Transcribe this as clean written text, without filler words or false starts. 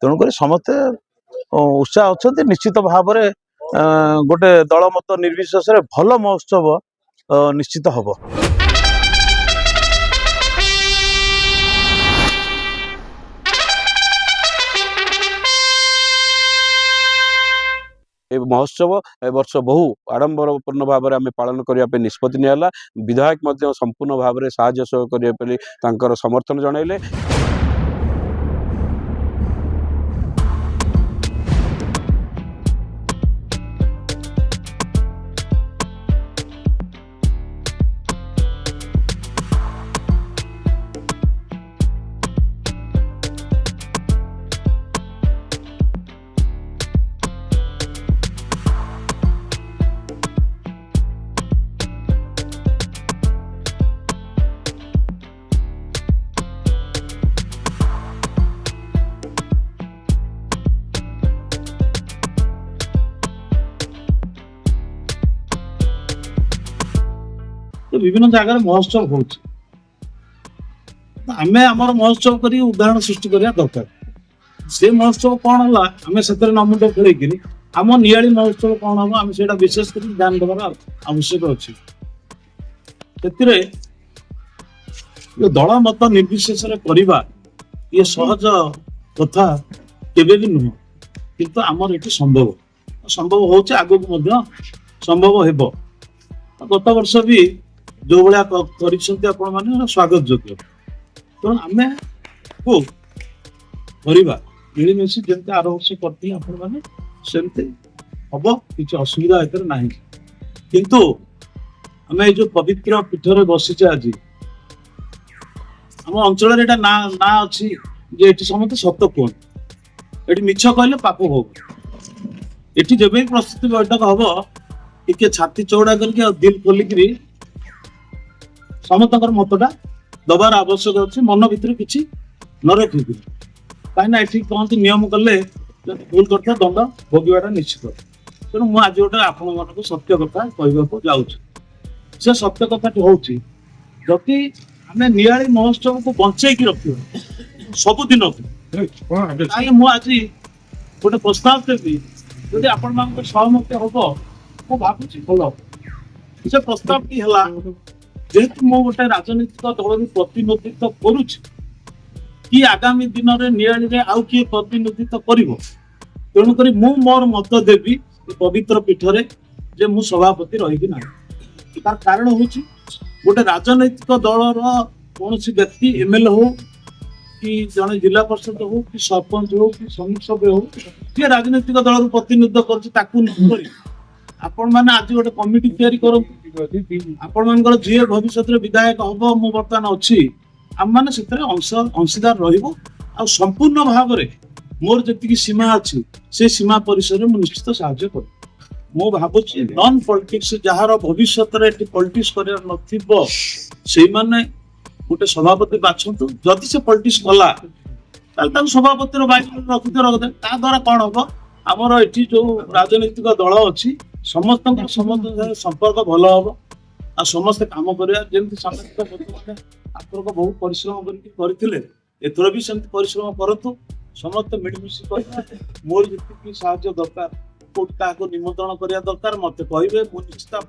तेणुक समस्ते उत्साह अच्छा निश्चित भाव में गोटे दल मत निर्विशेष भल महोत्सव निश्चित हम। ए महोत्सव ए वर्ष बहु आडंबरपूर्ण भाव में आम पालन करने निष्पत्ति निला। विधायक संपूर्ण भाव में साहाय्य सहयोग करने समर्थन जनइले। तो विभिन्न जगह महोत्सव हो आम महोत्सव कर उदाहरण सृष्टि करने दरकार। से महोत्सव कौन है आम से नमुंड खेल आम नियाली महोत्सव कौन हम आम से विशेष कर ध्यान देवार आवश्यक अच्छे। दल मत निर्विशेष करवा ये सहज कथा केबे भी नुह किंतु आमर ये संभव संभव हो आगक संभव हेब। गत वर्ष भी जो भाया कर स्वागत योग्य तेणु आम को मिलमिशी जमी आर वर्ष करते सेमती हम कि असुविधा एकर ना किंतु आम जो पवित्र पीठरे बसीचे आज आम अंचल ना अच्छी जे समस्त सत कहते ये मिछ कहले पाप भोग। ये जब प्रस्तुति बैठक हम टे छाती चौड़ा करके दिल खोलिकी समस्त मतटा दबार आवश्यक अच्छे। मन भर किसी न रखिक कहीं कहते नियम कले भूल करता दंड भोगवाटा निश्चित। तेणु मुझे आज गोटे आपण सत्य कथा कहवाक जाऊँ। से सत्य कथा हूँ जदि आम नियाली महोत्सव को बंचेकी रखा सबुदिन मुझे गोटे प्रस्ताव देवी जदि आपण मान सहमति हम मु भावी भल से प्रस्ताव टी है जेहेतु मु गोटे राजनीतिक दल प्रतिनिधित्व करुच्ची कि आगामी दिन में नियाली आउ किए प्रतिनिधित्व कर तेणुक मु मोर मत देवी पवित्र पीठरे जे मु सभापति रही ना। तार कारण हूँ गोटे राजनैतिक दलर कौन व्यक्ति एमएलए हो कि जड़े जिला परिषद हो कि सरपंच हो कि समिति सभ्य हो कि राजनैतिक दल प्रतिनिधित्व कर आपण मैंने आज गोटे कमिटी तैयारी करते आपण मान जी भविष्य विधायक हम मु बर्तमान अच्छी आम मैंने से अंशीदार रहा संपूर्ण भाव में मोर जी सीमा अच्छी से सीमा परिसर में निश्चित साहाय्य कर। मु भावुची नॉन पॉलिटिक्स जार भविष्य पॉलिटिक्स कर गोटे सभापति बाछंतु जदि से पॉलिटिक्स कला सभापति रखते द्वारा कौन हम आमर ये जो राजनैतिक दल अच्छी समस्त संपर्क भल हम आ समस्ते कम करमी सामाजिक आपको बहुत परिश्रम करते एथर भी सेमती परिश्रम करतु समस्त मिलमिशी मोर जी साहाय्य दरकार कोर्ट क्या निमंत्रण करने दरकार मत कहे निश्चित आप